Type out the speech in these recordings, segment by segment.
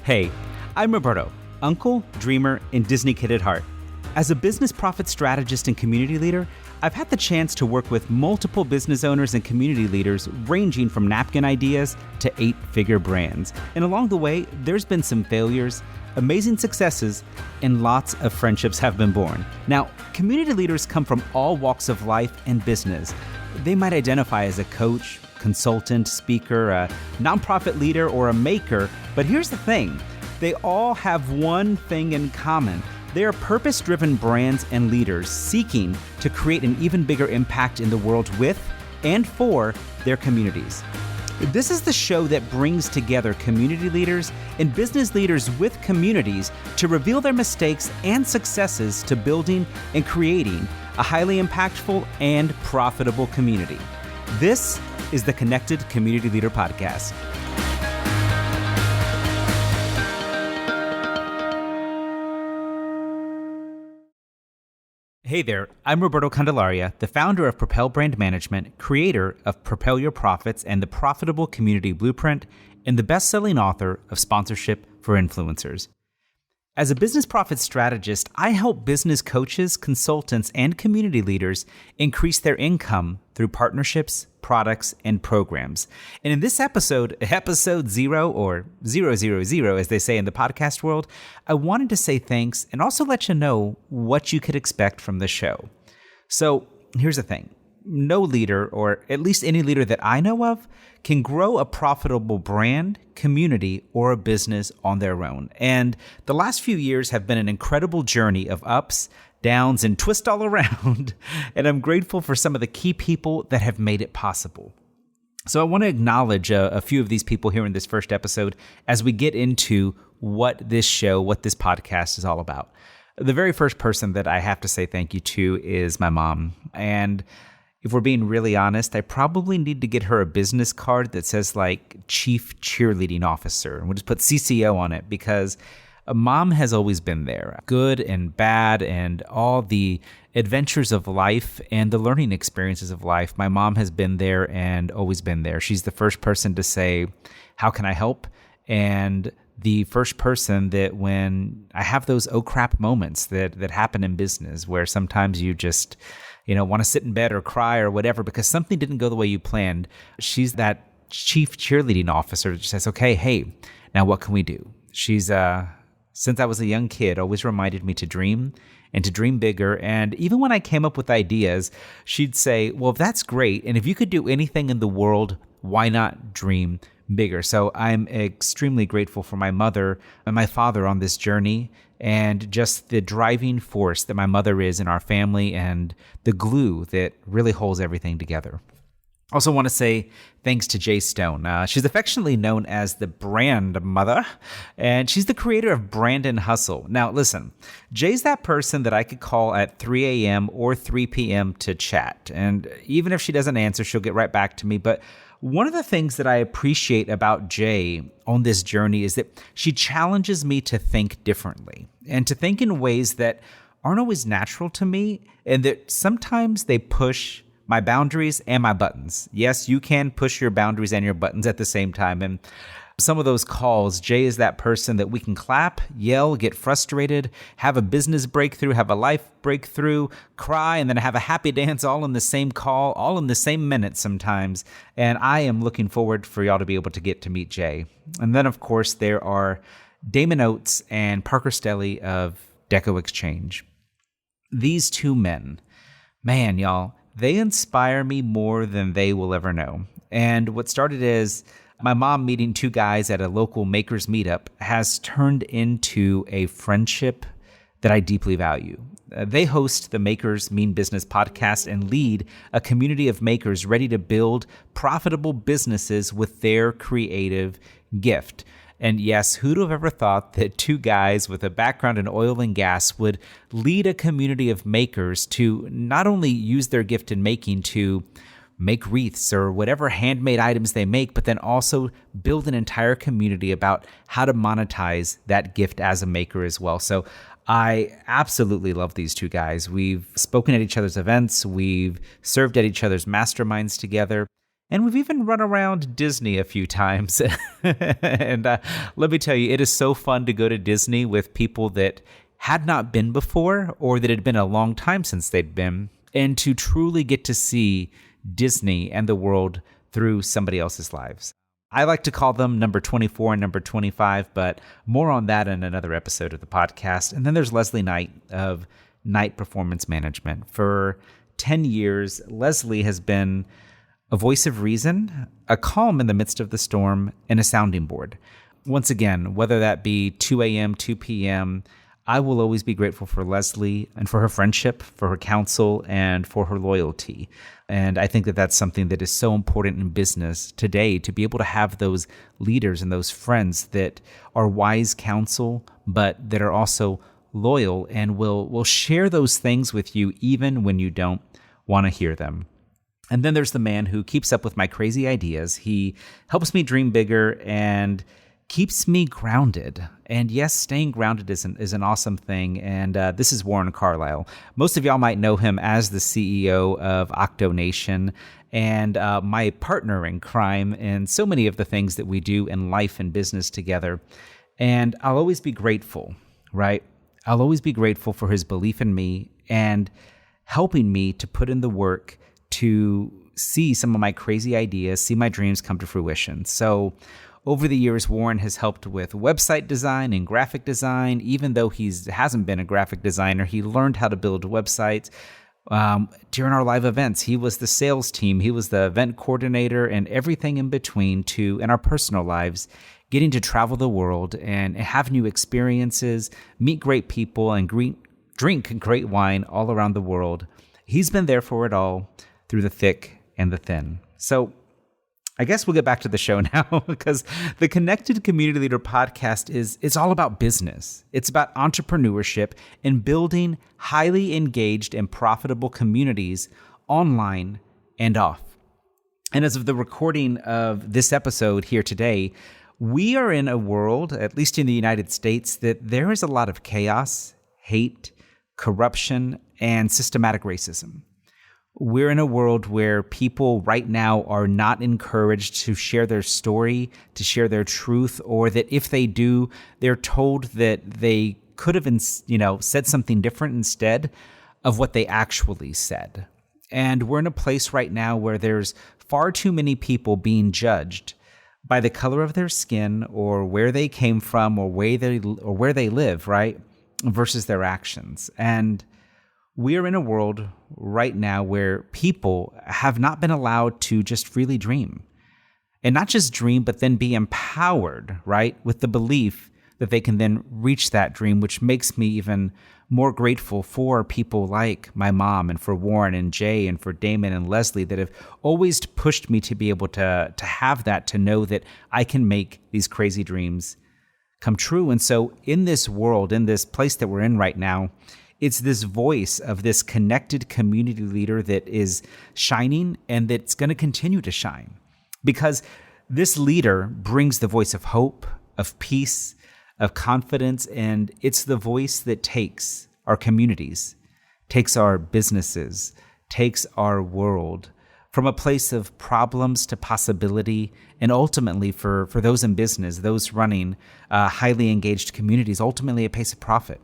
Hey, I'm Roberto, uncle, dreamer, and Disney kid at heart. As a business profit strategist and community leader, I've had the chance to work with multiple business owners and community leaders ranging from napkin ideas to 8-figure brands. And along the way, there's been some failures, amazing successes, and lots of friendships have been born. Now, community leaders come from all walks of life and business. They might identify as a coach, consultant, speaker, a nonprofit leader, or a maker, but here's the thing. They all have one thing in common. They are purpose-driven brands and leaders seeking to create an even bigger impact in the world with and for their communities. This is the show that brings together community leaders and business leaders with communities to reveal their mistakes and successes to building and creating a highly impactful and profitable community. This is the Connected Community Leader Podcast. Hey there, I'm Roberto Candelaria, the founder of Propel Brand Management, creator of Propel Your Profits and the Profitable Community Blueprint, and the best-selling author of Sponsorship for Influencers. As a business profit strategist, I help business coaches, consultants, and community leaders increase their income through partnerships, products, and programs. And in this episode 0 or 000, as they say in the podcast world, I wanted to say thanks and also let you know what you could expect from the show. So here's the thing. No leader, or at least any leader that I know of, can grow a profitable brand, community, or a business on their own. And the last few years have been an incredible journey of ups, downs, and twists all around. And I'm grateful for some of the key people that have made it possible. So I want to acknowledge a few of these people here in this first episode as we get into what this show, what this podcast is all about. The very first person that I have to say thank you to is my mom. And if we're being really honest, I probably need to get her a business card that says like Chief Cheerleading Officer. And we'll just put CCO on it because Mom has always been there. Good and bad and all the adventures of life and the learning experiences of life. My mom has been there and always been there. She's the first person to say, how can I help? And the first person that when I have those oh crap moments that happen in business where sometimes you just want to sit in bed or cry or whatever because something didn't go the way you planned. She's that chief cheerleading officer that says, okay, hey, now what can we do? She's, since I was a young kid, always reminded me to dream and to dream bigger. And even when I came up with ideas, she'd say, well, that's great. And if you could do anything in the world, why not dream bigger? So I'm extremely grateful for my mother and my father on this journey and just the driving force that my mother is in our family and the glue that really holds everything together. Also want to say thanks to Jay Stone. She's affectionately known as the brand mother, and she's the creator of Brand and Hustle. Now, listen, Jay's that person that I could call at 3 a.m. or 3 p.m. to chat. And even if she doesn't answer, she'll get right back to me. But one of the things that I appreciate about Jay on this journey is that she challenges me to think differently and to think in ways that aren't always natural to me and that sometimes they push my boundaries and my buttons. Yes, you can push your boundaries and your buttons at the same time. And some of those calls, Jay is that person that we can clap, yell, get frustrated, have a business breakthrough, have a life breakthrough, cry, and then have a happy dance all in the same call, all in the same minute sometimes. And I am looking forward for y'all to be able to get to meet Jay. And then, of course, there are Damon Oates and Parker Stelly of Deco Exchange. These two men, man, y'all, they inspire me more than they will ever know. And what started as my mom meeting two guys at a local makers meetup has turned into a friendship that I deeply value. They host the Makers Mean Business podcast and lead a community of makers ready to build profitable businesses with their creative gift. And yes, who'd have ever thought that two guys with a background in oil and gas would lead a community of makers to not only use their gift in making to make wreaths or whatever handmade items they make, but then also build an entire community about how to monetize that gift as a maker as well. So I absolutely love these two guys. We've spoken at each other's events. We've served at each other's masterminds together. And we've even run around Disney a few times. And let me tell you, it is so fun to go to Disney with people that had not been before or that had been a long time since they'd been, and to truly get to see Disney and the world through somebody else's lives. I like to call them number 24 and number 25, but more on that in another episode of the podcast. And then there's Leslie Knight of Knight Performance Management. For 10 years, Leslie has been a voice of reason, a calm in the midst of the storm, and a sounding board. Once again, whether that be 2 a.m., 2 p.m., I will always be grateful for Leslie and for her friendship, for her counsel, and for her loyalty. And I think that that's something that is so important in business today, to be able to have those leaders and those friends that are wise counsel, but that are also loyal and will share those things with you even when you don't want to hear them. And then there's the man who keeps up with my crazy ideas. He helps me dream bigger and keeps me grounded. And yes, staying grounded is an awesome thing. And this is Warren Carlisle. Most of y'all might know him as the CEO of Octo Nation and my partner in crime in so many of the things that we do in life and business together. And I'll always be grateful, right? I'll always be grateful for his belief in me and helping me to put in the work to see some of my crazy ideas, see my dreams come to fruition. So over the years, Warren has helped with website design and graphic design. Even though he hasn't been a graphic designer, he learned how to build websites. During our live events, he was the sales team, he was the event coordinator, and everything in between in our personal lives, getting to travel the world and have new experiences, meet great people, and drink great wine all around the world. He's been there for it all, through the thick and the thin. So I guess we'll get back to the show now, because the Connected Community Leader podcast is all about business. It's about entrepreneurship and building highly engaged and profitable communities online and off. And as of the recording of this episode here today, we are in a world, at least in the United States, that there is a lot of chaos, hate, corruption, and systematic racism. We're in a world where people right now are not encouraged to share their story, to share their truth, or that if they do, they're told that they could have, said something different instead of what they actually said. And we're in a place right now where there's far too many people being judged by the color of their skin or where they came from or where they live, right? Versus their actions. And we are in a world right now where people have not been allowed to just freely dream. And not just dream, but then be empowered, right? With the belief that they can then reach that dream, which makes me even more grateful for people like my mom and for Warren and Jay and for Damon and Leslie that have always pushed me to be able to have that, to know that I can make these crazy dreams come true. And so in this world, in this place that we're in right now, it's this voice of this connected community leader that is shining and that's going to continue to shine, because this leader brings the voice of hope, of peace, of confidence, and it's the voice that takes our communities, takes our businesses, takes our world from a place of problems to possibility, and ultimately for those in business, those running highly engaged communities, ultimately a place of profit.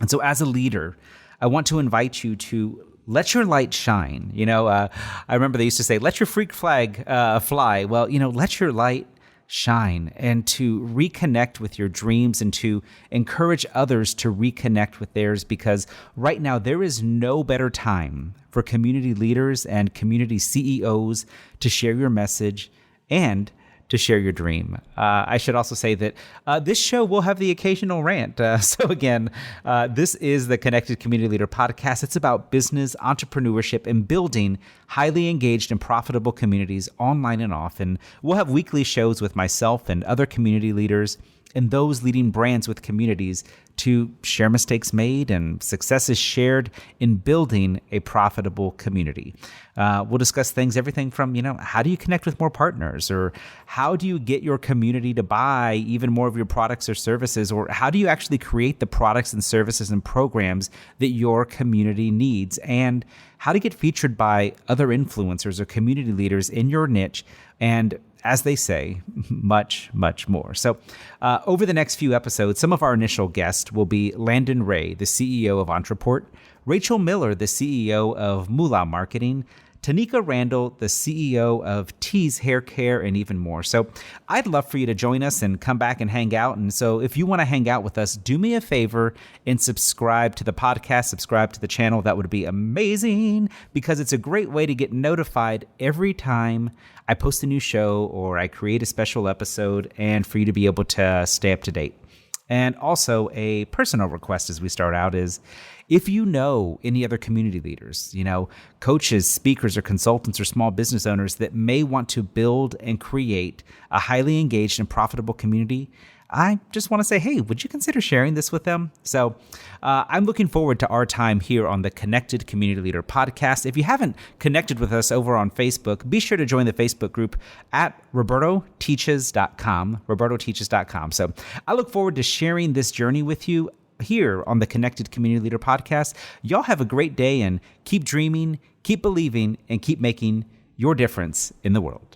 And so as a leader, I want to invite you to let your light shine. I remember they used to say, let your freak flag fly. Well, let your light shine, and to reconnect with your dreams and to encourage others to reconnect with theirs, because right now there is no better time for community leaders and community CEOs to share your message and to share your dream. I should also say that this show will have the occasional rant. So again, this is the Connected Community Leader podcast. It's about business, entrepreneurship, and building highly engaged and profitable communities online and off. And we'll have weekly shows with myself and other community leaders and those leading brands with communities to share mistakes made and successes shared in building a profitable community. We'll discuss everything from, how do you connect with more partners, or how do you get your community to buy even more of your products or services, or how do you actually create the products and services and programs that your community needs, and how to get featured by other influencers or community leaders in your niche, and as they say, much, much more. So over the next few episodes, some of our initial guests will be Landon Ray, the CEO of Entreport, Rachel Miller, the CEO of Moolah Marketing, Tanika Randall, the CEO of Tease Hair Care, and even more. So I'd love for you to join us and come back and hang out. And so if you want to hang out with us, do me a favor and subscribe to the podcast, subscribe to the channel. That would be amazing, because it's a great way to get notified every time I post a new show or I create a special episode, and for you to be able to stay up to date. And also a personal request as we start out is, if you know any other community leaders, coaches, speakers, or consultants, or small business owners that may want to build and create a highly engaged and profitable community, I just want to say, hey, would you consider sharing this with them? So I'm looking forward to our time here on the Connected Community Leader podcast. If you haven't connected with us over on Facebook, be sure to join the Facebook group at robertoteaches.com, So I look forward to sharing this journey with you here on the Connected Community Leader podcast. Y'all have a great day, and keep dreaming, keep believing, and keep making your difference in the world.